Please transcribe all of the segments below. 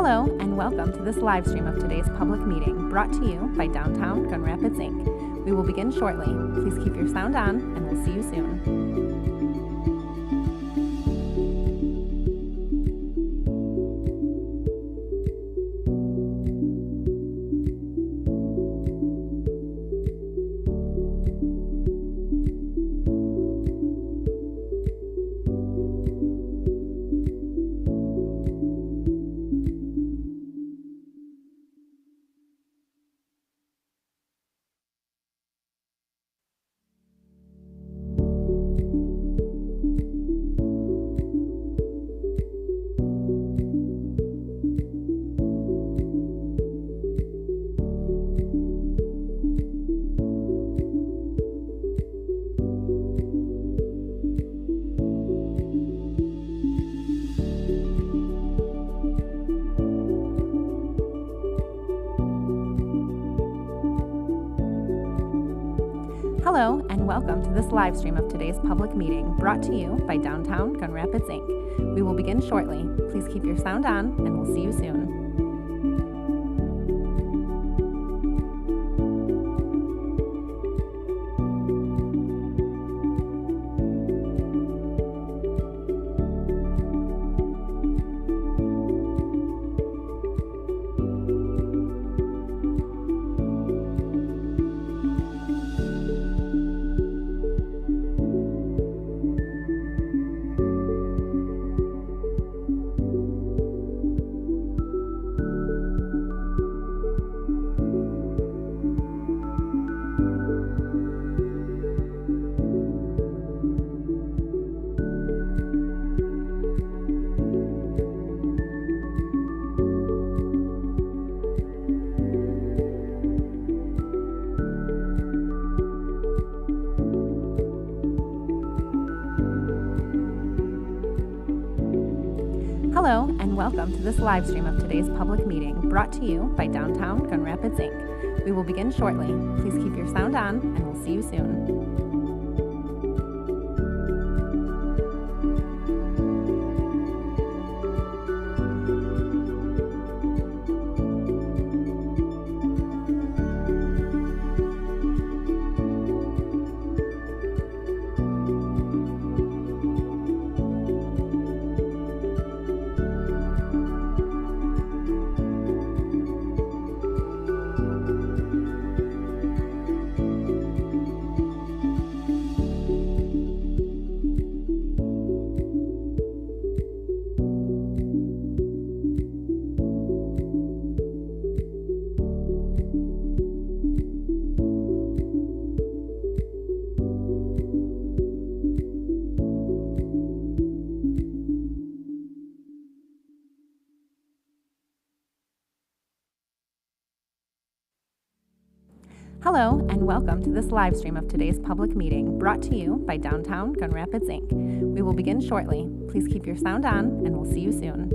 Hello, and welcome to this live stream of today's public meeting brought to you by Downtown Gun Rapids, Inc. We will begin shortly. Please keep your sound on, and we'll see you soon. Hello, and welcome to this live stream of today's public meeting brought to you by Downtown Gun Rapids, Inc. We will begin shortly. Please keep your sound on, and we'll see you soon. Hello, and welcome to this live stream of today's public meeting brought to you by Downtown Gun Rapids, Inc. We will begin shortly. Please keep your sound on, and we'll see you soon. Hello, and welcome to this live stream of today's public meeting brought to you by Downtown Gun Rapids, Inc. We will begin shortly. Please keep your sound on, and we'll see you soon.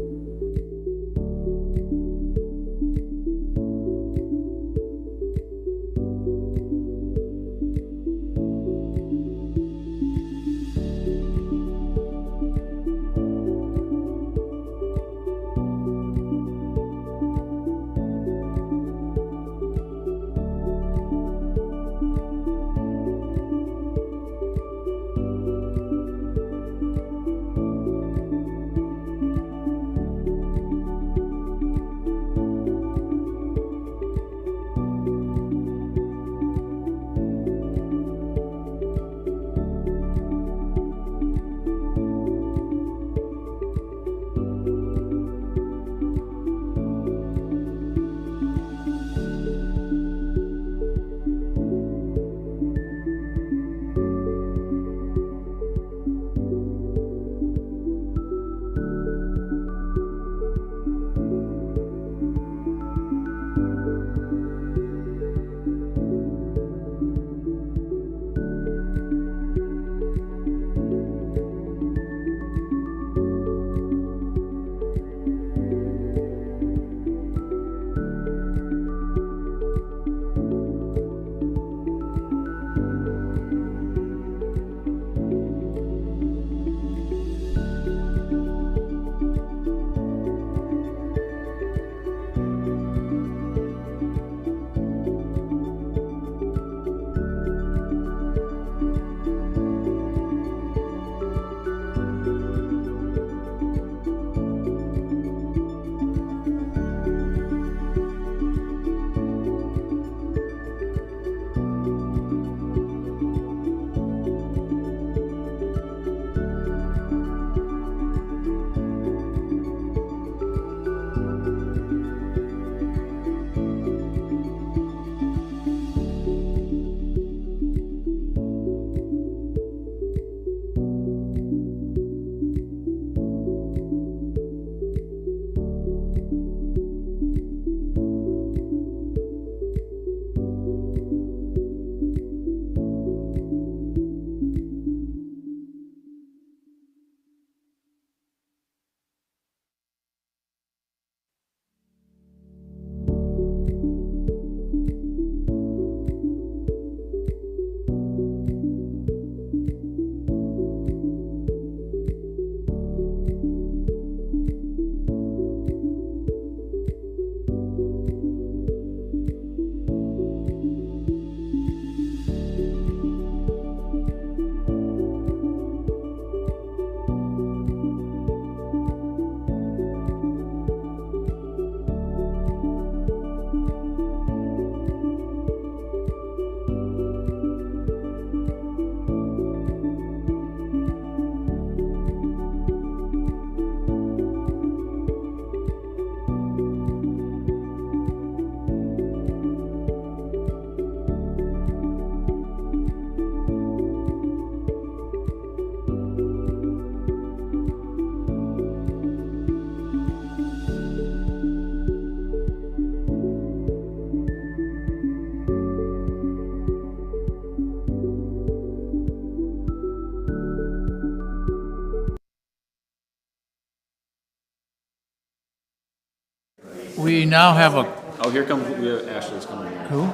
We now have a, Oh, here comes, we have Ashley's coming in. who?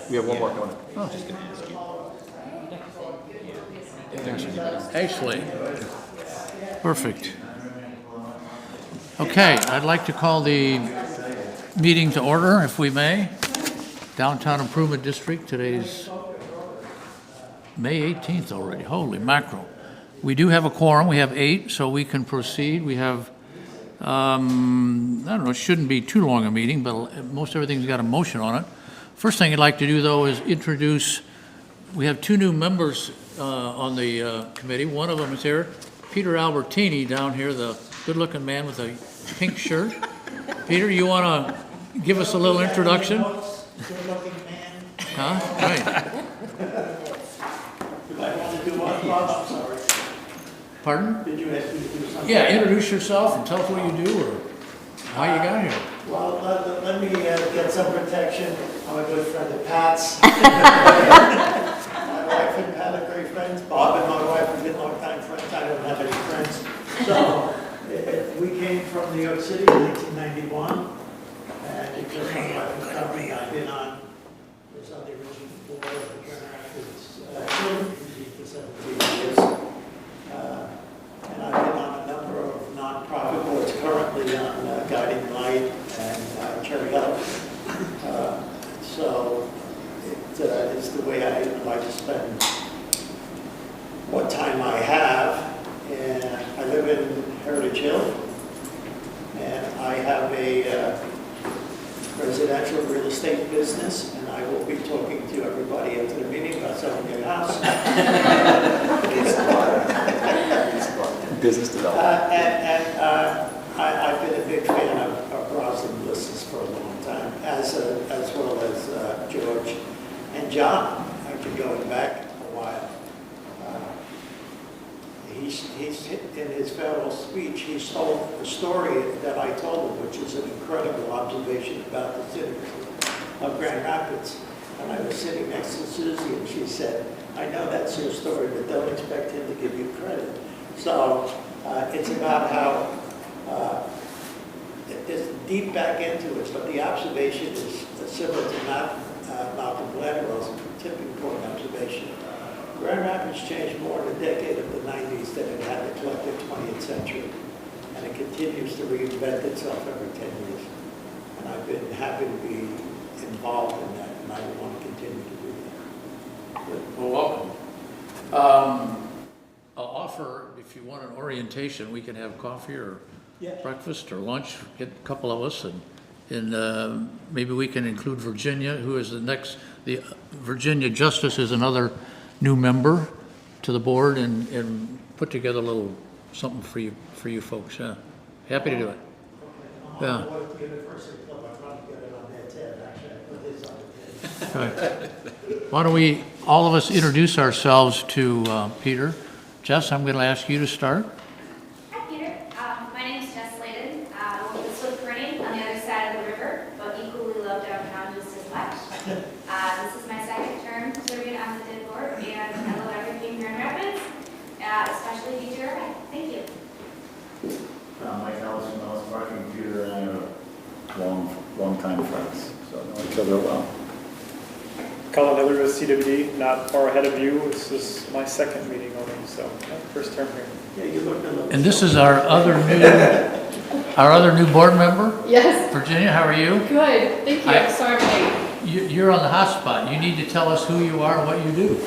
We have one more coming. Oh. Just gonna ask you. Thanks for keeping us. Ashley. Perfect. Okay, I'd like to call the meeting to order, if we may. Downtown Improvement District, today's May 18th already, holy mackerel. We do have a quorum, we have 8, so we can proceed. We have, I don't know, it shouldn't be too long a meeting, but most everything's got a motion on it. First thing I'd like to do, though, is introduce, we have 2 new members on the committee. One of them is here, Peter Albertini down here, the good-looking man with a pink shirt. Peter, you want to give us a little introduction? Good-looking man. Huh? Right. I want to do one thought, I'm sorry. Pardon? Did you ask me to do something? Yeah, introduce yourself and tell us what you do or how you got here. Well, let me get some protection. I'm a good friend of Pat's. My wife and Pat are great friends. Bob and my wife have been longtime friends. I don't have any friends. So, we came from New York City in 1991. And because my wife was coming, I've been on, was on the original board of the Grand Rapids Children Committee for 17 years. And I've been on a number of nonprofit boards, currently on Guiding Light and Cherry Hill. So it's the way I like to spend what time I have. And I live in Heritage Hill, and I have a residential real estate business, and I will be talking to everybody after the meeting about selling their house. Business development. I've been a big fan of Roslyn Lisses for a long time, as well as George and John. I've been going back a while. He's in his farewell speech, he told a story that I told him, which is an incredible observation about the city of Grand Rapids. And I was sitting next to Susie, and she said, "I know that's your story, but don't expect him to give you credit." So it's about how there's deep back into it, but the observation is similar to Malcolm Gladwell's tipping point observation. Grand Rapids changed more in the decade of the 90s than it had the collective 20th century, and it continues to reinvent itself every 10 years. And I've been happy to be involved in that, and I want to continue to do that. Good. Well, welcome. I'll offer, if you want an orientation, we can have coffee or Yeah. breakfast or lunch, get a couple of us, and maybe we can include Virginia, who is the Virginia Justice is another new member to the board, and put together a little something for you folks. Yeah, happy to do it. Yeah. I want to give it first a club. I probably get it on their tab, actually. I put his on the tab. Okay. Why don't we, all of us, introduce ourselves to Peter. Jess, I'm going to ask you to start. Hi, Peter. My name is Jess Sladen. I work with Swift Printing on the other side of the river, but equally love downtown just as much. This is my second term serving on the DID board, and I love everything Grand Rapids, especially DGRI. Thank you. Mike Ellis from Ellis Park Computer, and I are long-time friends, so know each other well. Colin Miller with CWD, not far ahead of you. This is my second meeting only, so first term here. Yeah, you look a little. And this is our other new board member, Yes, Virginia. How are you? good. Thank you. I'm sorry I'm late. You're on the hot spot. You need to tell us who you are and what you do.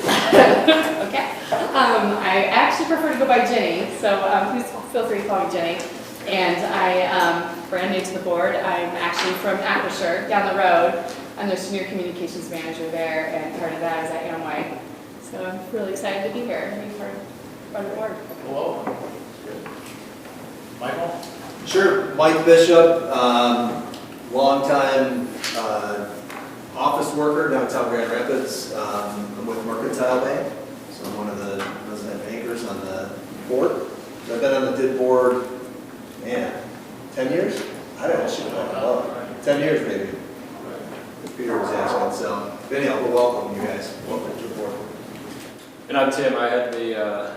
Okay. I actually prefer to go by Jenny, so please feel free to call me Jenny. And I am brand new to the board. I'm actually from Acrisure, down the road. I'm the senior communications manager there, and part of that is at Amway. So I'm really excited to be here and be part of the board. Hello. Michael? Sure, Mike Bishop, longtime office worker downtown Grand Rapids. I'm with Mercantile Bank, so I'm one of the resident bankers on the board. So I've been on the DID board, man, 10 years? I don't know, shoot, 10 years maybe. If Peter was asking, so anyhow, we'll welcome you guys. Welcome to the board. And I'm Tim. I had the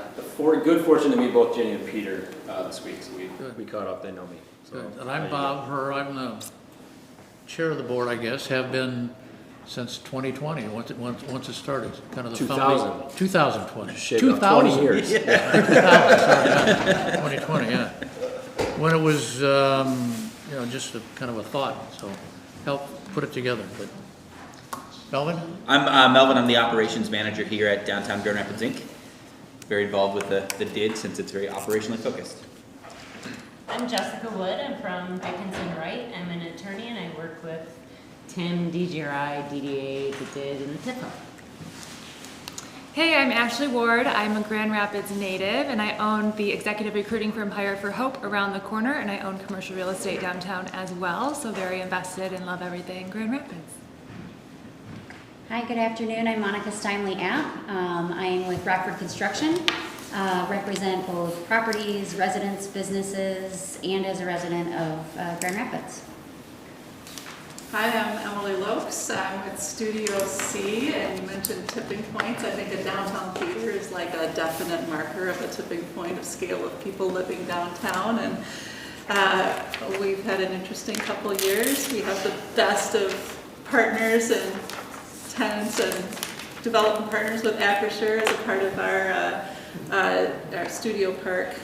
good fortune to meet both Jenny and Peter this week, so we caught up. They know me. So Good. And I'm Bob Herr. I'm the chair of the board, I guess, have been since 2020, once it started, kind of the 2000. 2020. Shit, about 20 years. 2020, yeah. When it was, just a kind of a thought, so help put it together, but. Melvin? I'm Melvin. I'm the operations manager here at Downtown Grand Rapids, Inc. Very involved with the DID since it's very operationally focused. I'm Jessica Wood. I'm from Dickinson Wright. I'm an attorney and I work with Tim, DGRI, DDA, the DID, and the TIFO. Hey, I'm Ashley Ward. I'm a Grand Rapids native and I own the executive recruiting firm Hire for Hope around the corner, and I own commercial real estate downtown as well, so very invested and love everything Grand Rapids. Hi, good afternoon. I'm Monica Steinley-App. I am with Rockford Construction, represent both properties, residents, businesses, and as a resident of Grand Rapids. Hi, I'm Emily Lopes. I'm with Studio C, and you mentioned tipping points. I think a downtown theater is like a definite marker of a tipping point of scale of people living downtown, and we've had an interesting couple years. We have the best of partners and tenants and development partners with Acrisure as a part of our Studio Park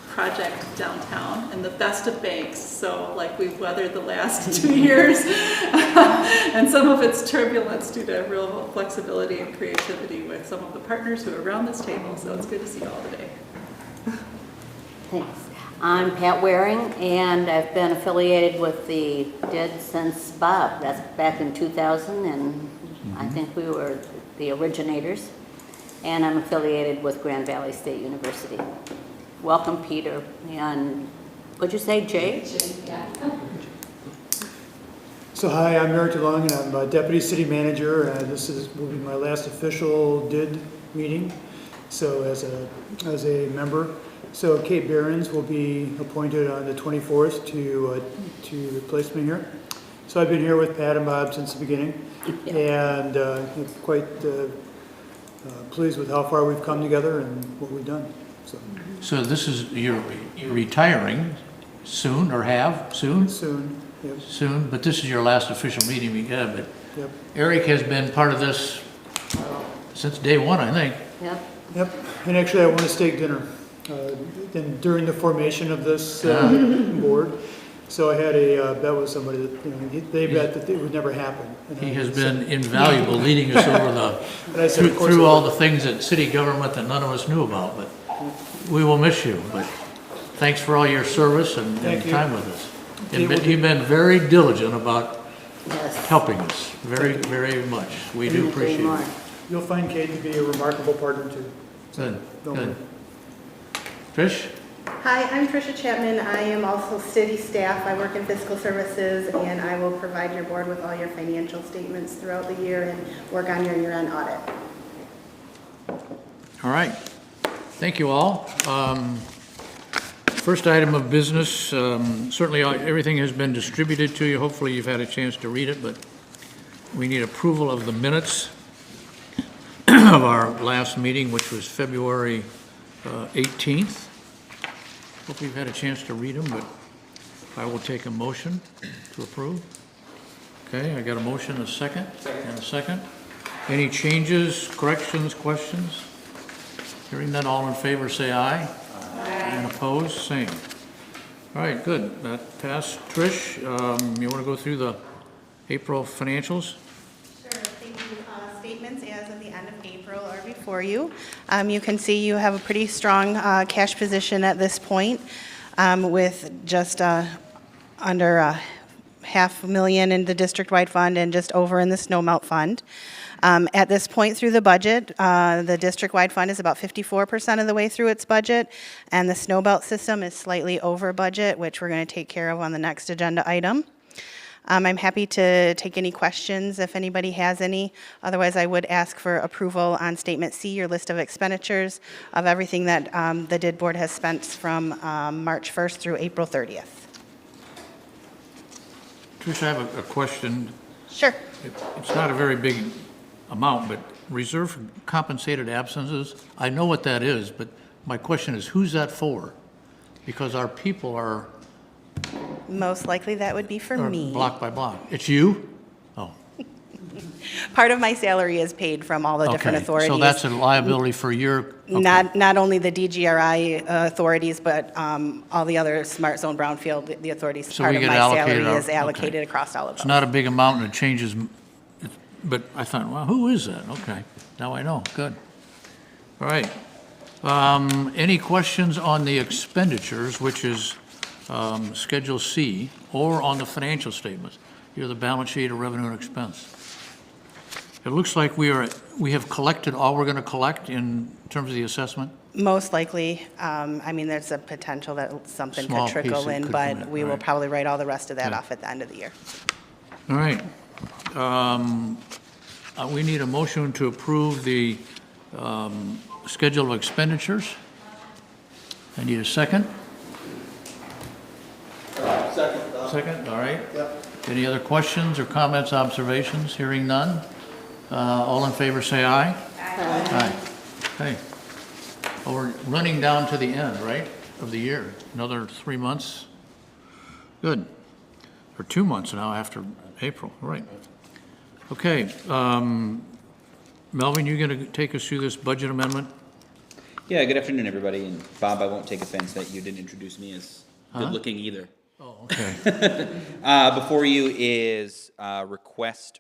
project downtown, and the best of banks. So like we've weathered the last 2 years and some of its turbulence due to real flexibility and creativity with some of the partners who are around this table. So it's good to see you all today. Thanks. I'm Pat Waring, and I've been affiliated with the DID since Bob. That's back in 2000, and I think we were the originators. And I'm affiliated with Grand Valley State University. Welcome, Peter. And what'd you say, Jay? Yeah. So hi, I'm Eric DeLong, and I'm a Deputy City Manager. This will be my last official DID meeting, so as a member. So Kate Behrens will be appointed on the 24th to replace me here. So I've been here with Pat and Bob since the beginning, and quite pleased with how far we've come together and what we've done. So this is, you're retiring soon, or have soon? Soon, yep. Soon, but this is your last official meeting we have. But yep. Eric has been part of this since day one, I think. Yep. Yep, and actually I won a steak dinner during the formation of this board. So I had a bet with somebody that, they bet that it would never happen. And he has been invaluable leading us over through all the things at city government that none of us knew about, but we will miss you. But thanks for all your service and time with us. And you've been very diligent about helping us, very, very much. We do appreciate it. You'll find Kate to be a remarkable partner too. Good, good. Trish? Hi, I'm Tricia Chapman. I am also city staff. I work in fiscal services, and I will provide your board with all your financial statements throughout the year and work on your year-end audit. All right. Thank you all. First item of business, certainly everything has been distributed to you. Hopefully you've had a chance to read it, but we need approval of the minutes of our last meeting, which was February 18th. Hope you've had a chance to read them, but I will take a motion to approve. Okay, I got a motion, a second, and a second. Any changes, corrections, questions? Hearing none, all in favor say aye. Aye. And opposed, same. All right, good. That passed. Trish, you want to go through the April financials? Sure, thank you. Statements as of the end of April are before you. You can see you have a pretty strong cash position at this point, with just under $500,000 in the district-wide fund and just over in the snow melt fund. At this point through the budget, the district-wide fund is about 54% of the way through its budget, and the snow belt system is slightly over budget, which we're going to take care of on the next agenda item. I'm happy to take any questions if anybody has any. Otherwise, I would ask for approval on Statement C, your list of expenditures of everything that the DID board has spent from March 1st through April 30th. Trish, I have a question. Sure. It's not a very big amount, but reserve for compensated absences, I know what that is, but my question is, who's that for? Because our people are Most likely that would be for Or me. block by block? It's you? Oh, Part of my salary is paid from all the different okay. authorities. So that's a liability for your, okay. Not only the DGRI authorities, but all the other Smart Zone Brownfield, the authorities, So part we of get my allocated salary out- is allocated okay. across all of It's them. not a big amount and it changes, but I thought, well, who is that? Okay, now I know, good. All right. Any questions on the expenditures, which is Schedule C, or on the financial statements? Here, the balance sheet of revenue and expense. It looks like we have collected all we're going to collect in terms of the assessment? Most likely, I mean, there's a potential that something Small could piece trickle that in, could but come in, we will right. probably write all the rest of that Good. off at the end of the year. All right. We need a motion to approve the schedule of expenditures. I need a second. Second. Second, all right. Yep. Any other questions or comments, observations? Hearing none. All in favor, say aye. Aye. Okay. Well, we're running down to the end, right, of the year. Another 3 months. Good. Or 2 months now after April, right. Okay. Melvin, you going to take us through this budget amendment? Yeah, good afternoon, everybody. And Bob, I won't take offense that you didn't introduce me as good-looking either. Oh, okay. Before you is a request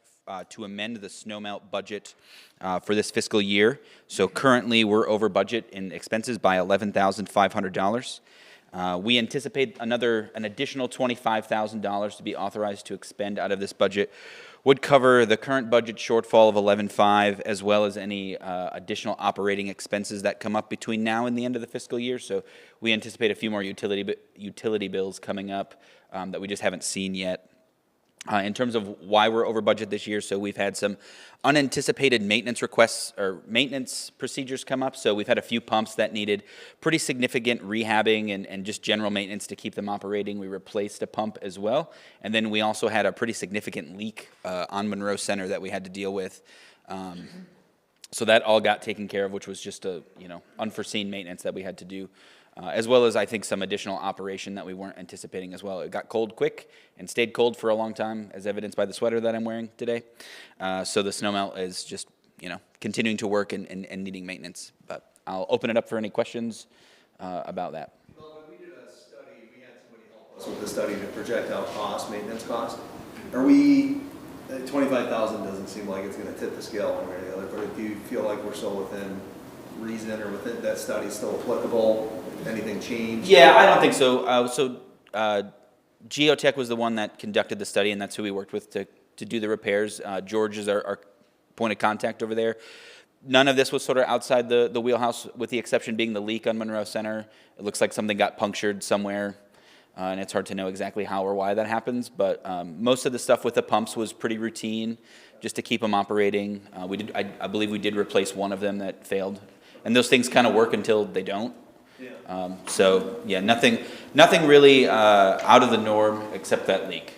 to amend the snowmelt budget for this fiscal year. So currently, we're over budget in expenses by $11,500. We anticipate an additional $25,000 to be authorized to expend out of this budget. Would cover the current budget shortfall of $11,500 as well as any additional operating expenses that come up between now and the end of the fiscal year. So we anticipate a few more utility bills coming up that we just haven't seen yet. In terms of why we're over budget this year, so we've had some unanticipated maintenance requests or maintenance procedures come up. So we've had a few pumps that needed pretty significant rehabbing and just general maintenance to keep them operating. We replaced a pump as well. And then we also had a pretty significant leak on Monroe Center that we had to deal with. So that all got taken care of, which was just a unforeseen maintenance that we had to do. As well as, I think, some additional operation that we weren't anticipating as well. It got cold quick and stayed cold for a long time, as evidenced by the sweater that I'm wearing today. So the snowmelt is just, continuing to work and needing maintenance. But I'll open it up for any questions about that. Well, when we did a study, we had somebody help us with the study to project out cost, maintenance cost. Are we, 25,000 doesn't seem like it's going to tip the scale one way or the other, but do you feel like we're still within reason or within that study still applicable? Anything changed? Yeah, I don't think so. Geotech was the one that conducted the study, and that's who we worked with to do the repairs. George is our point of contact over there. None of this was sort of outside the wheelhouse, with the exception being the leak on Monroe Center. It looks like something got punctured somewhere, and it's hard to know exactly how or why that happens. But most of the stuff with the pumps was pretty routine, just to keep them operating. I believe we did replace one of them that failed, and those things kind of work until they don't. So yeah, nothing really out of the norm except that leak.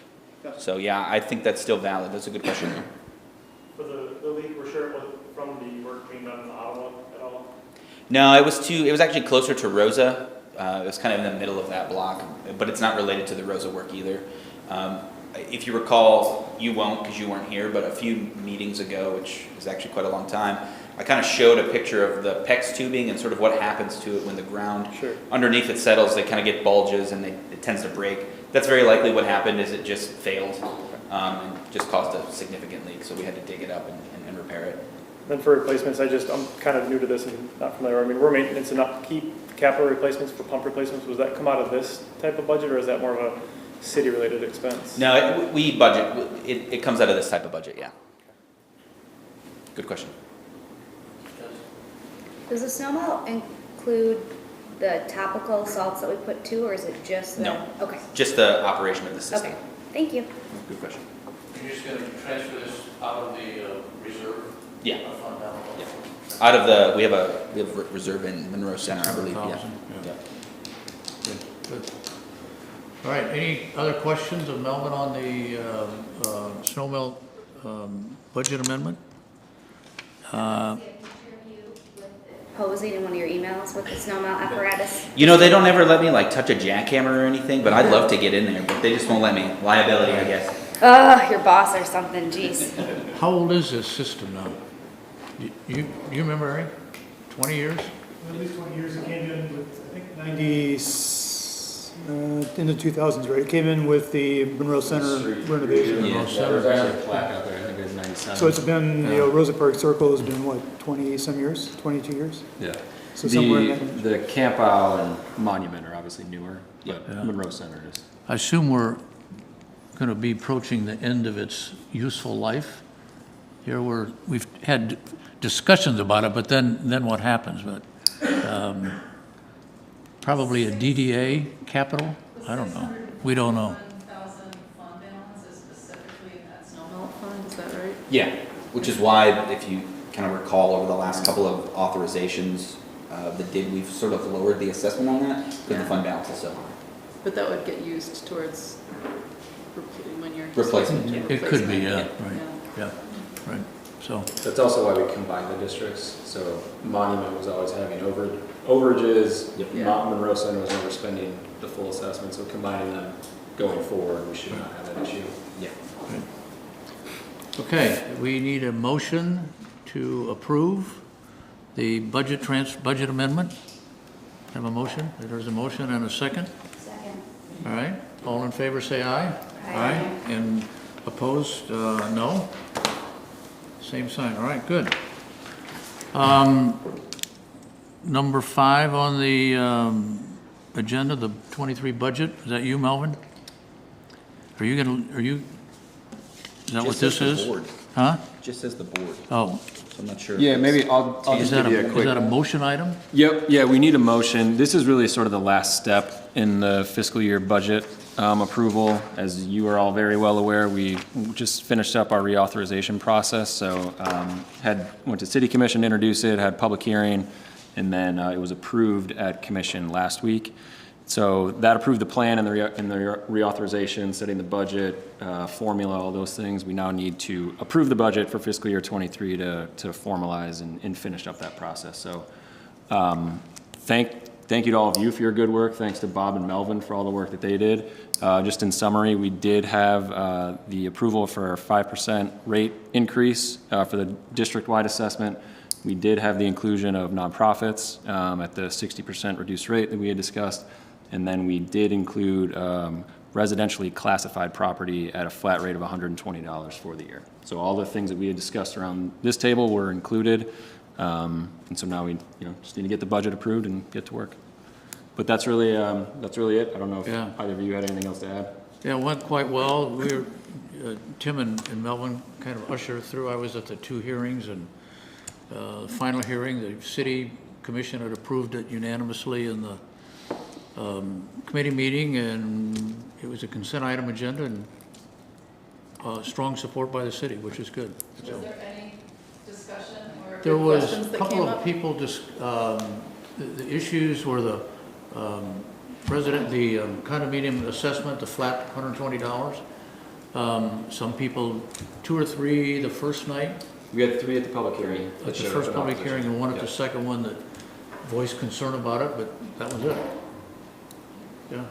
So yeah, I think that's still valid. That's a good question. For the leak, we're sure it wasn't from the work being done in Ottawa at all? No, it was actually closer to Rosa. It was kind of in the middle of that block, but it's not related to the Rosa work either. If you recall, you won't because you weren't here, but a few meetings ago, which is actually quite a long time, I kind of showed a picture of the PEX tubing and sort of what happens to it when the ground underneath it settles. They kind of get bulges and it tends to break. That's very likely what happened. Is it just failed and just caused a significant leak, so we had to dig it up and repair it. Then for replacements, I'm kind of new to this and not familiar. I mean, we're maintenance and upkeep, capital replacements for pump replacements. Was that come out of this type of budget, or is that more of a city-related expense? No, we budget. It comes out of this type of budget, yeah. Good question. Does the snowmelt include the topical salts that we put too, or is it just the? No. Okay. Just the operation of the system. Okay. Thank you. Good question. You're just going to transfer this out of the reserve? Yeah. Fund balance? Yeah. Out of the we have a reserve in Monroe Center, I believe. Yeah. Good. All right. Any other questions of Melvin on the snowmelt posing in one of your emails with the snowmelt apparatus. You know, they don't ever let me like touch a jackhammer or anything, but I'd love to get in there, but they just won't let me. Liability, I guess. Ugh, your boss or something, jeez. How old is this system now? You remember, Eric? 20 years? At least 20 years. It came in with, I think, 90, in the 2000s, right? It came in with the Monroe Center renovation. Yeah. There's actually a plaque out there, I think it's 97. So it's been, you know, Rosa Park Circle has been, what, 20-some years? 22 years? Yeah. So somewhere in The Camp Owl and Monument are obviously newer, but Monroe Center is. I assume we're going to be approaching the end of its useful life. Here we've had discussions about it, but then what happens? But probably a DDA capital? I don't know. We don't know. Fund balance is specifically in that snowmelt fund, is that right? Yeah, which is why, if you kind of recall, over the last couple of authorizations, we've sort of lowered the assessment on that because the fund balance is so high. But that would get used towards when you're. Replacement. It could be, yeah, right. Yeah, right. So That's also why we combine the districts. So Monument was always having overages. Monroe Center was never spending the full assessment. So combining them going forward, we should not have that issue. Yeah. Right. Okay, we need a motion to approve the budget amendment. Have a motion? There's a motion and a second. Second. All right. All in favor, say aye. Aye. And opposed, no. Same sign. All right, good. Number 5 on the agenda, the 23 budget. Is that you, Melvin? Is that what this is? Board. Huh? Just says the board. Oh. So I'm not sure. Yeah, maybe I'll Is just give you a quick. Is that a motion item? Yep, yeah, we need a motion. This is really sort of the last step in the fiscal year budget approval. As you are all very well aware, we just finished up our reauthorization process. So went to City Commission to introduce it, had public hearing, and then it was approved at Commission last week. So that approved the plan and the reauthorization, setting the budget, formula, all those things. We now need to approve the budget for fiscal year 23 to formalize and finish up that process. So thank you to all of you for your good work. Thanks to Bob and Melvin for all the work that they did. Just in summary, we did have the approval for a 5% rate increase for the district-wide assessment. We did have the inclusion of nonprofits at the 60% reduced rate that we had discussed. And then we did include residentially classified property at a flat rate of $120 for the year. So all the things that we had discussed around this table were included. And so now we just need to get the budget approved and get to work. But that's really it. I don't know if either of you had anything else to add. Yeah, it went quite well. We were, Tim and Melvin kind of ushered through. I was at the 2 hearings, and the final hearing, the City Commission had approved it unanimously in the committee meeting, and it was a consent item agenda, and strong support by the city, which is good. Was there any discussion or There was questions a that couple came of up? people, the issues were the condominium assessment, the flat $120. Some people, 2 or 3 the first night. We had 3 at the public hearing. At the first public hearing, and 1 at the second one that voiced concern about it, but that was it. Yeah.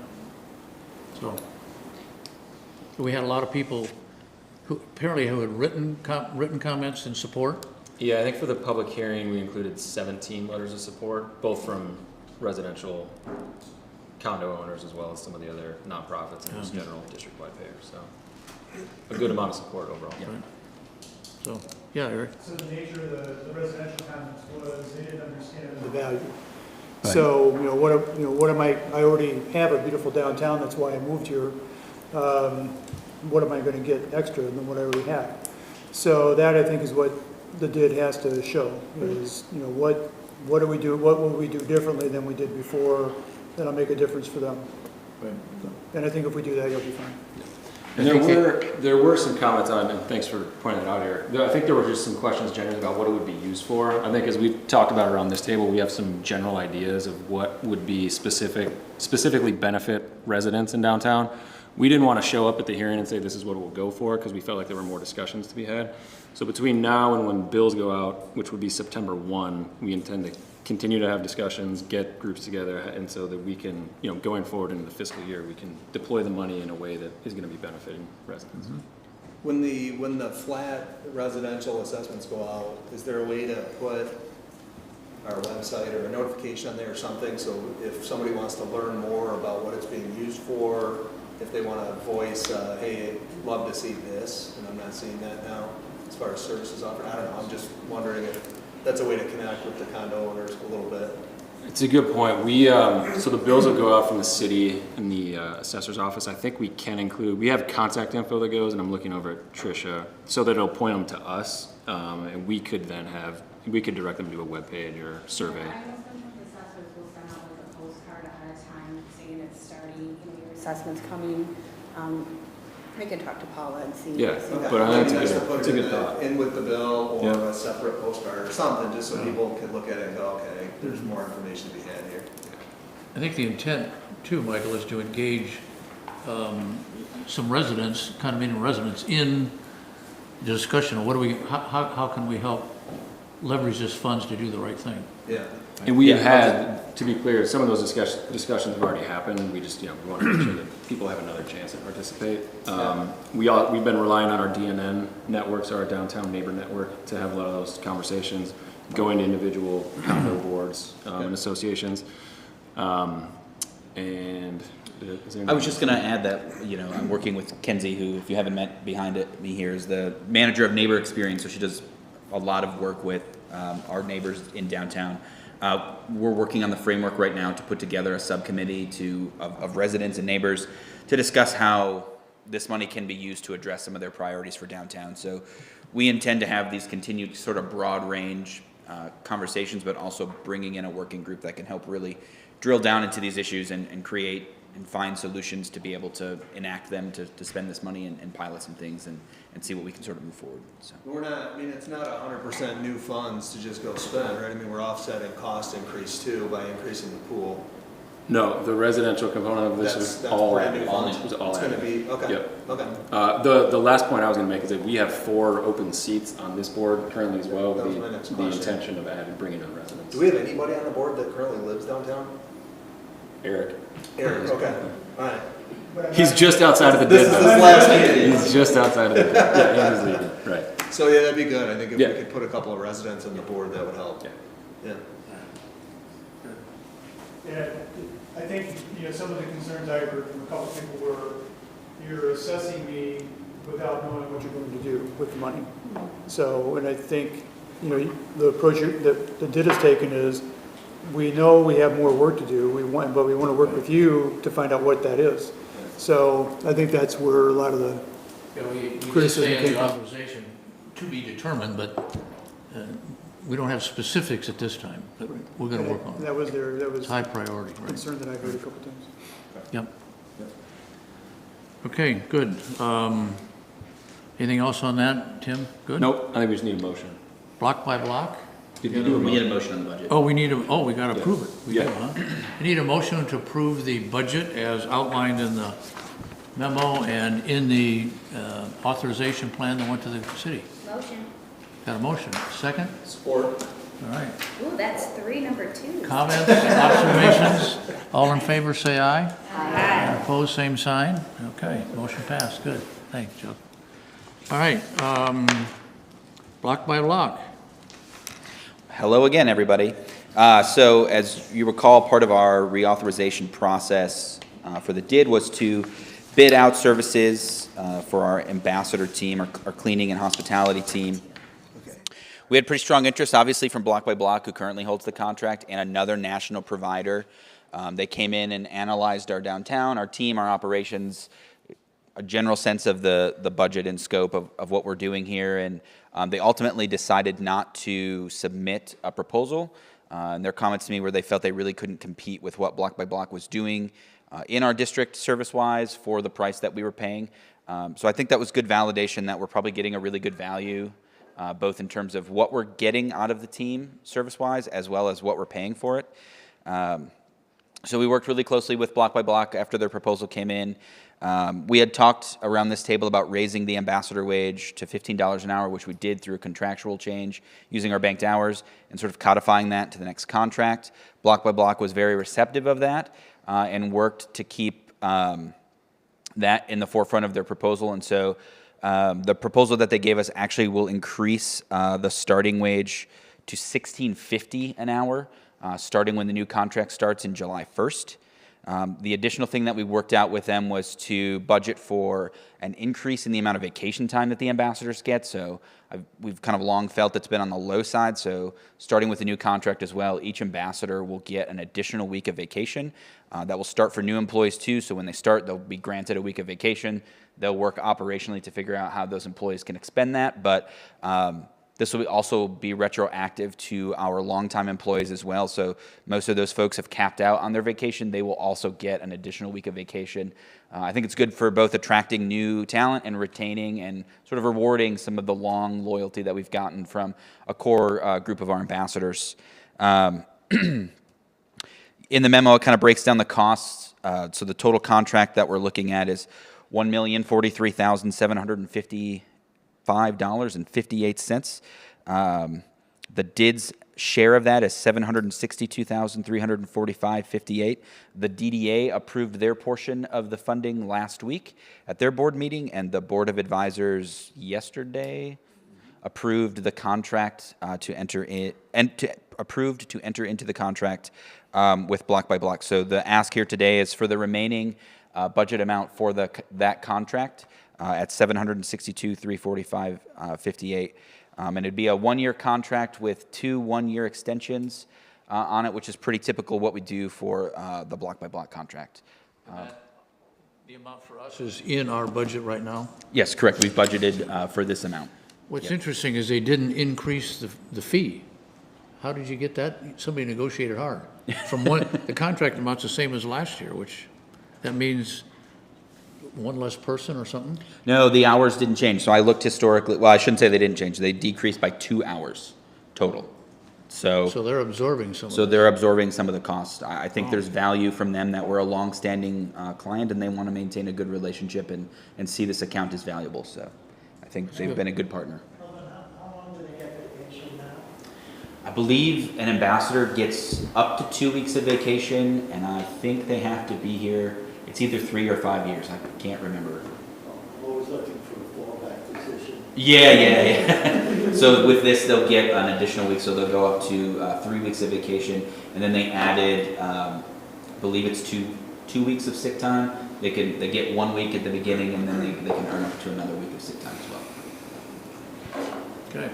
So we had a lot of people who apparently had written comments in support. Yeah, I think for the public hearing, we included 17 letters of support, both from residential condo owners as well as some of the other nonprofits and just general district-wide payers. So a good amount of support overall. Yeah. Right. So, yeah, Eric. So the nature of the residential comments was they didn't understand the value. Right. So, what am I already have a beautiful downtown, that's why I moved here. What am I going to get extra than what I already have? So that, I think, is what the DID has to show, is, what do we do, what will we do differently than we did before that'll make a difference for them. Right. And I think if we do that, you'll be fine. And there were some comments on, and thanks for pointing that out here. I think there were just some questions generally about what it would be used for. I think as we've talked about around this table, we have some general ideas of what would be specifically benefit residents in downtown. We didn't want to show up at the hearing and say this is what it will go for, because we felt like there were more discussions to be had. So between now and when bills go out, which would be September 1, we intend to continue to have discussions, get groups together, and so that we can, going forward into the fiscal year, we can deploy the money in a way that is going to be benefiting residents. When the flat residential assessments go out, is there a way to put our website or a notification on there or something, so if somebody wants to learn more about what it's being used for, if they want to voice, hey, I'd love to see this, and I'm not seeing that now, as far as services offered, I don't know, I'm just wondering if that's a way to connect with the condo owners a little bit. It's a good point. We so the bills will go out from the city in the assessor's office. I think we can include, we have contact info that goes, and I'm looking over at Tricia, so that it'll point them to us, and we could then direct them to a webpage or survey. I know sometimes assessors will send out like a postcard ahead of time saying it's starting, your assessment's coming. We can talk to Paula and see. Yeah, Okay. but I think Maybe just to put it's a it good thought. in with the bill or Yeah. a separate postcard or something, just so people can look at it and go, okay, there's more information to be had here. I think the intent too, Michael, is to engage some residents, condominium residents, in the discussion of how can we help leverage this funds to do the right thing. Yeah. And we have had, to be clear, some of those discussions have already happened. We just, we want to make sure that people have another chance to participate. We've been relying on our DNN networks, our downtown neighbor network, to have a lot of those conversations, going to individual condo boards and associations. And I was just going to add that, I'm working with Kenzie, who, if you haven't met behind me here, is the manager of Neighbor Experience. So she does a lot of work with our neighbors in downtown. We're working on the framework right now to put together a subcommittee of residents and neighbors to discuss how this money can be used to address some of their priorities for downtown. So we intend to have these continued sort of broad range conversations, but also bringing in a working group that can help really drill down into these issues and create and find solutions to be able to enact them, to spend this money and pilot some things and see what we can sort of move forward. So. We're not, it's not 100% new funds to just go spend, right? We're offsetting cost increase too by increasing the pool. no, the residential component of this is all brand new added. funds. It was all It's going to added. be, okay. Yep. Okay. The last point I was going to make is that we have 4 open seats on this board currently as well, That was with my next the question. intention of bringing in residents. Do we have anybody on the board that currently lives downtown? Eric. Eric, okay, all right. He's just outside of the This dead is zone. his last meeting. He's just outside of the dead. Yeah, he's leaving, right. So yeah, that'd be good. I think if we could put a couple of residents on the board, that would help. Yeah. Yeah, I think, some of the concerns I heard from a couple of people were, you're assessing me without knowing what you're going to do with the money. So, and I think, the approach that the DID has taken is, we know we have more work to do, but we want to work with you to find out what that is. So I think that's where a lot of the We did criticism say in came the from. authorization to be determined, but we don't have specifics at this time, but we're going to work on it. That was It's high priority, right? concern that I've heard a couple times. Yep. Okay, good. Anything else on that, Tim? Good? Nope, I think we just need a motion. Block by block? We need a motion on the budget. Oh, we got to approve it. We Yeah. do, huh? We need a motion to approve the budget as outlined in the memo and in the authorization plan that went to the city. Motion. Got a motion? Second? Support. All right. Ooh, that's 3 number 2. Comments, observations? All in favor, say aye. Aye. Opposed, same sign. Okay, motion passed. Good. Thanks, Joe. All right, block by block. Hello again, everybody. So as you recall, part of our reauthorization process for the DID was to bid out services for our ambassador team, our cleaning and hospitality team. We had pretty strong interest, obviously, from Block by Block, who currently holds the contract, and another national provider. They came in and analyzed our downtown, our team, our operations, a general sense of the budget and scope of what we're doing here, and they ultimately decided not to submit a proposal. And their comments to me were they felt they really couldn't compete with what Block by Block was doing in our district service-wise for the price that we were paying. So I think that was good validation that we're probably getting a really good value, both in terms of what we're getting out of the team service-wise as well as what we're paying for it. So we worked really closely with Block by Block after their proposal came in. We had talked around this table about raising the ambassador wage to $15 an hour, which we did through a contractual change using our banked hours and sort of codifying that to the next contract. Block by Block was very receptive of that and worked to keep that in the forefront of their proposal. And so the proposal that they gave us actually will increase the starting wage to $16.50 an hour, starting when the new contract starts in July 1st. The additional thing that we worked out with them was to budget for an increase in the amount of vacation time that the ambassadors get. So we've kind of long felt it's been on the low side. So starting with the new contract as well, each ambassador will get an additional week of vacation. That will start for new employees too. So when they start, they'll be granted a week of vacation. They'll work operationally to figure out how those employees can expend that. But this will also be retroactive to our longtime employees as well. So most of those folks have capped out on their vacation. They will also get an additional week of vacation. I think it's good for both attracting new talent and retaining and sort of rewarding some of the long loyalty that we've gotten from a core group of our ambassadors. In the memo, it kind of breaks down the costs. So the total contract that we're looking at is $1,043,755.58. The DID's share of that is $762,345.58. The DDA approved their portion of the funding last week at their board meeting, and the Board of Advisors yesterday approved the contract to enter into the contract with Block by Block. So the ask here today is for the remaining budget amount for that contract at $762,345.58. And it'd be a one-year contract with 2 one-year extensions on it, which is pretty typical what we do for the Block by Block contract. The amount for us is in our budget right now? Yes, correct. We've budgeted for this amount. What's interesting is they didn't increase the fee. How did you get that? Somebody negotiated hard. From the contract amount's the same as last year, which that means one less person or something? No, the hours didn't change. So I looked historically. Well, I shouldn't say they didn't change. They decreased by 2 hours total. So they're absorbing some. So they're absorbing some of the costs. I think there's value from them that we're a long-standing client, and they want to maintain a good relationship and see this account as valuable. So I think they've been a good partner. How long do they get vacation now? I believe an ambassador gets up to 2 weeks of vacation, and I think they have to be here. It's either 3 or 5 years. I can't remember. I'm always looking for a fallback position. Yeah. So with this, they'll get an additional week, so they'll go up to 3 weeks of vacation, and then they added, I believe it's two weeks of sick time. They get 1 week at the beginning, and then they can earn up to another week of sick time as well. Okay.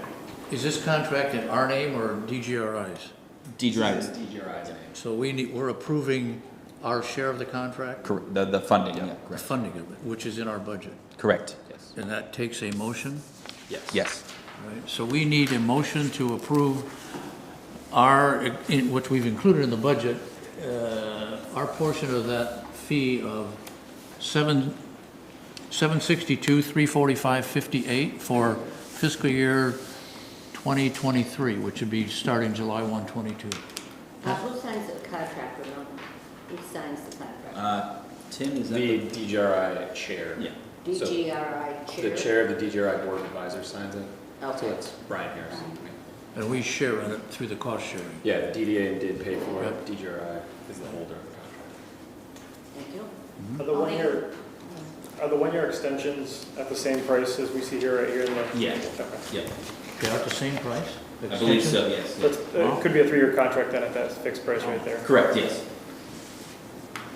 Is this contract in our name or DGRI's? DGRI's. DGRI's name. So we're approving our share of the contract? Correct. The funding, yeah, The correct. funding of it, which is in our budget. Correct, yes. And that takes a motion? Yes. Yes. All right. So we need a motion to approve which we've included in the budget, our portion of that fee of $762,345.58 for fiscal year 2023, which would be starting July 1, 22. Who signs the contract with them? Who signs the contract? Tim, is that The DGRI chair. Yeah. DGRI chair? The chair of the DGRI board of advisors signs it. Okay. So it's Brian Harris. And we share in it through the cost sharing. Yeah, the DDA did pay for Yep. it. DGRI is the holder of the contract. Thank you. Are the one-year extensions at the same price as we see here right here in the? Yeah. Okay. Yeah. They're at the same price? I believe so, yes. That's, it could be a 3-year contract then at that fixed price right there. Correct, yes.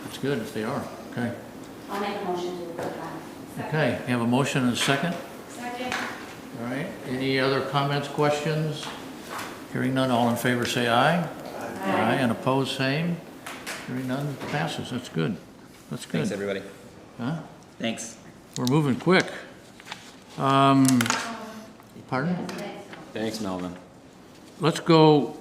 That's good if they are. Okay. I'll make a motion to approve that. Okay, you have a motion and a second? Second. All right, any other comments, questions? Hearing none, all in favor say aye. Aye. And opposed, same. Hearing none, passes. That's good. That's good. Thanks, everybody. Huh? Thanks. We're moving quick. Pardon? Thanks, Melvin. Let's go,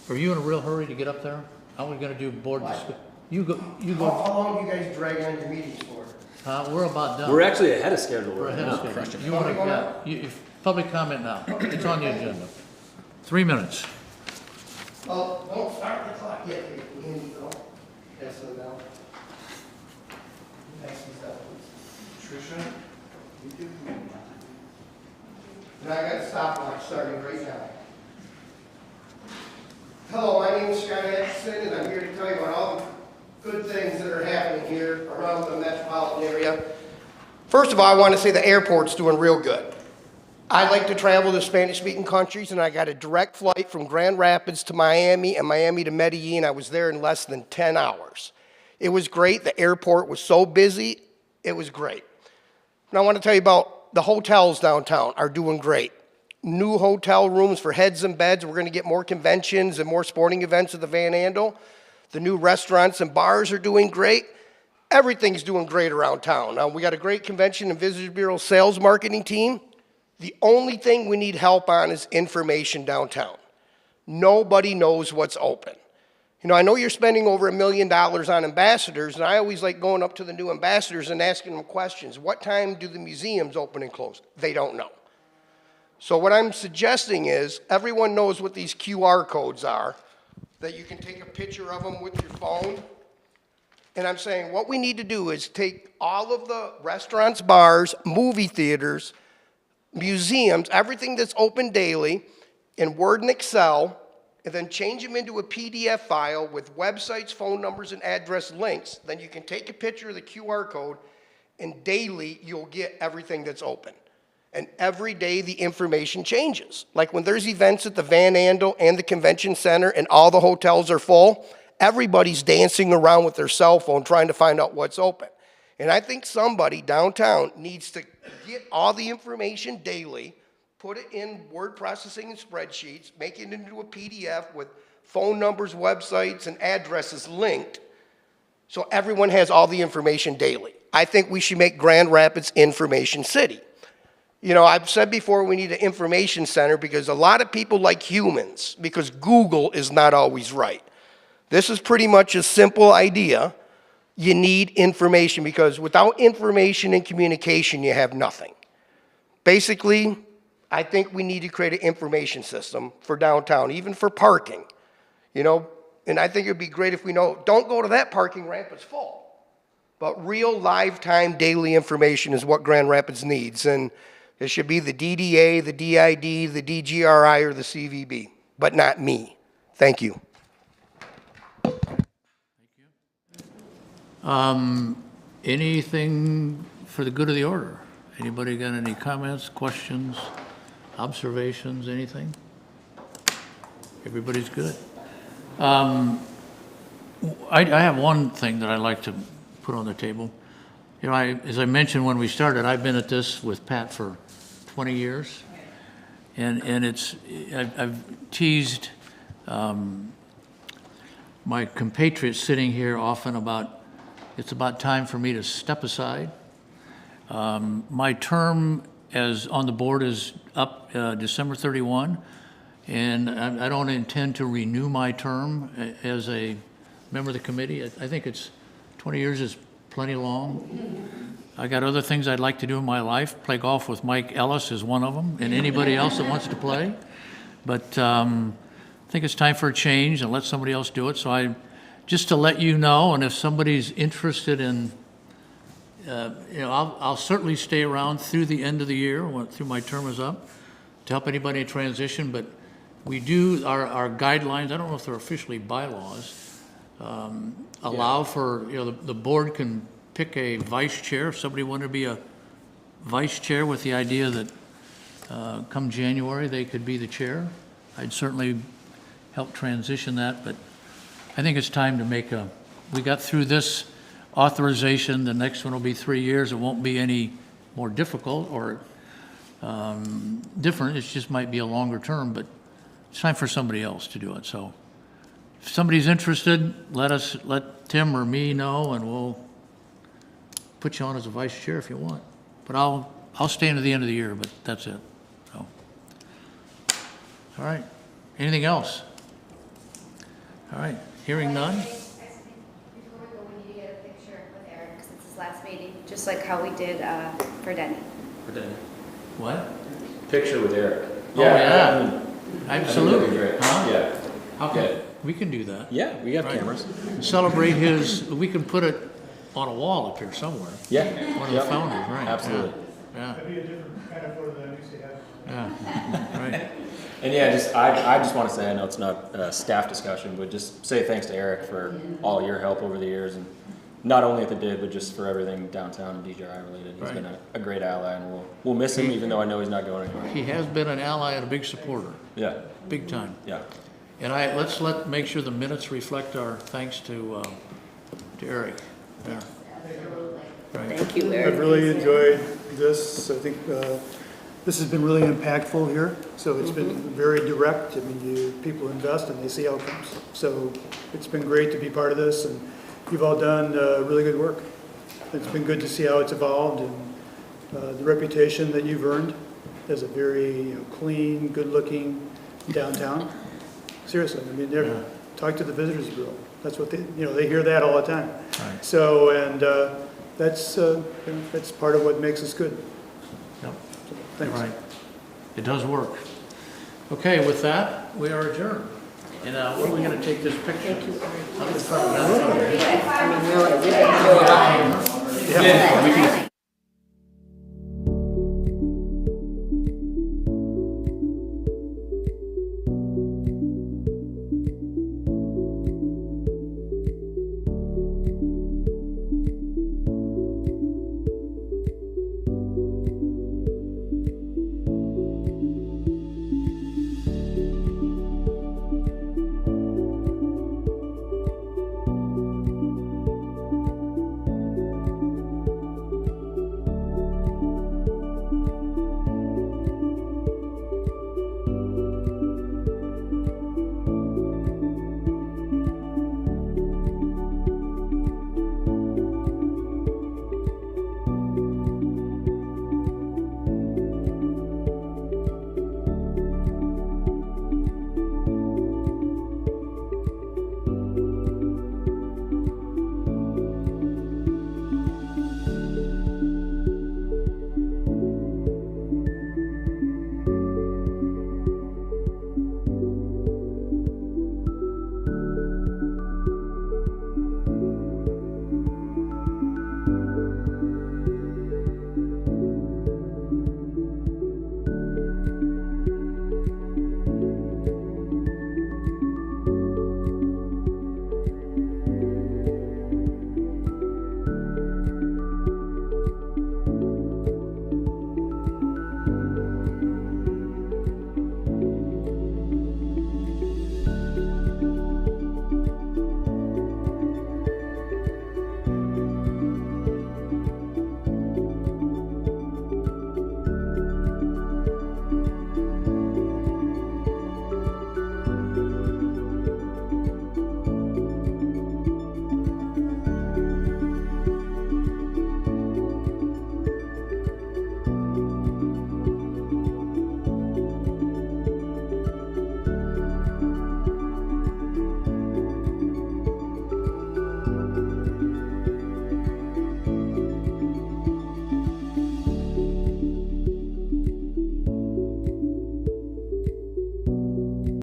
are you in a real hurry to get up there? How are we gonna do board discussion? You go. How long do you guys drag on your meetings for? We're about done. We're actually ahead of schedule. We're ahead of now. schedule. You wanna public comment now. It's on the agenda. 3 minutes. Well, don't start the clock yet, Andy, though. Pass them down. Pass these down, please. Tricia, you do. And I got a stopwatch starting right now. Hello, my name is Scott Atchison, and I'm here to tell you about all the good things that are happening here around the metropolitan area. First of all, I want to say the airport's doing real good. I like to travel to Spanish-speaking countries, and I got a direct flight from Grand Rapids to Miami and Miami to Medellin. I was there in less than 10 hours. It was great. The airport was so busy. It was great. Now I want to tell you about the hotels downtown are doing great. New hotel rooms for heads and beds. We're going to get more conventions and more sporting events at the Van Andel. The new restaurants and bars are doing great. Everything's doing great around town. Now, we got a great Convention and Visitors Bureau sales marketing team. The only thing we need help on is information downtown. Nobody knows what's open. You know, I know you're spending over $1 million on ambassadors, and I always like going up to the new ambassadors and asking them questions. What time do the museums open and close? They don't know. So what I'm suggesting is everyone knows what these QR codes are, that you can take a picture of them with your phone. And I'm saying what we need to do is take all of the restaurants, bars, movie theaters, museums, everything that's open daily in Word and Excel, and then change them into a PDF file with websites, phone numbers, and address links. Then you can take a picture of the QR code, and daily you'll get everything that's open. And every day the information changes. Like when there's events at the Van Andel and the Convention Center and all the hotels are full, everybody's dancing around with their cell phone trying to find out what's open. And I think somebody downtown needs to get all the information daily, put it in word processing and spreadsheets, make it into a PDF with phone numbers, websites, and addresses linked, so everyone has all the information daily. I think we should make Grand Rapids Information City. You know, I've said before we need an information center because a lot of people like humans, because Google is not always right. This is pretty much a simple idea. You need information because without information and communication, you have nothing. Basically, I think we need to create an information system for downtown, even for parking. You know, and I think it would be great if we know, don't go to that parking ramp, it's full. But real live time daily information is what Grand Rapids needs. And it should be the DDA, the DID, the DGRI, or the CVB, but not me. Thank you. Anything for the good of the order? Anybody got any comments, questions, observations, anything? Everybody's good. I have one thing that I'd like to put on the table. You know, as I mentioned when we started, I've been at this with Pat for 20 years. And I've teased my compatriots sitting here often about it's about time for me to step aside. My term as on the board is up December 31, and I don't intend to renew my term as a member of the committee. I think it's 20 years is plenty long. I got other things I'd like to do in my life. Play golf with Mike Ellis is one of them, and anybody else that wants to play. But I think it's time for a change and let somebody else do it. So just to let you know, and if somebody's interested in, you know, I'll certainly stay around through the end of the year, through my term is up, to help anybody in transition. But we do, our guidelines, I don't know if they're officially bylaws, allow for, you know, the board can pick a vice chair. If somebody wanted to be a vice chair with the idea that come January they could be the chair, I'd certainly help transition that. But I think it's time to we got through this authorization, the next one will be 3 years. It won't be any more difficult or different. It just might be a longer term, but it's time for somebody else to do it. So if somebody's interested, let Tim or me know, and we'll put you on as a vice chair if you want. But I'll stay into the end of the year, but that's it. So, all right. Anything else? All right. Hearing none. Before we go, we need to get a picture with Eric because it's his last meeting, just like how we did for Denny. For Denny. What? Picture with Eric. Oh, yeah. Absolutely. That'd be great. Huh? Yeah. Okay. We can do that. Yeah, we have Right. cameras. Celebrate his, we can put it on a wall up here somewhere. Yeah. One of the founders, right. Absolutely. Yeah, That'd be a different kind of photo than I used to have. yeah, right. And yeah, I just want to say, I know it's not a staff discussion, but just say thanks to Eric for all your help over the years, and not only at the DID, but just for everything downtown and DJI related. He's Right. been a great ally, and we'll miss him, even though I know he's not going anywhere. He has been an ally and a big supporter, Yeah, big time. yeah. And let's make sure the minutes reflect our thanks to Eric. Yeah. Right. Thank you, Eric. I've really enjoyed this. I think this has been really impactful here. So it's been very direct. I mean, people invest and they see outcomes. So it's been great to be part of this, and you've all done really good work. It's been good to see how it's evolved and the reputation that you've earned as a very clean, good-looking downtown. Seriously, I mean, talk to the Visitors Bureau. That's what they hear that all the time. Right. So, and that's part of what makes us good. Yep. So, thanks. Right. It does work. Okay, with that, we are adjourned. And where are we going to take this picture? Up in front of that. I mean, really, we didn't do a lot. Yeah, we can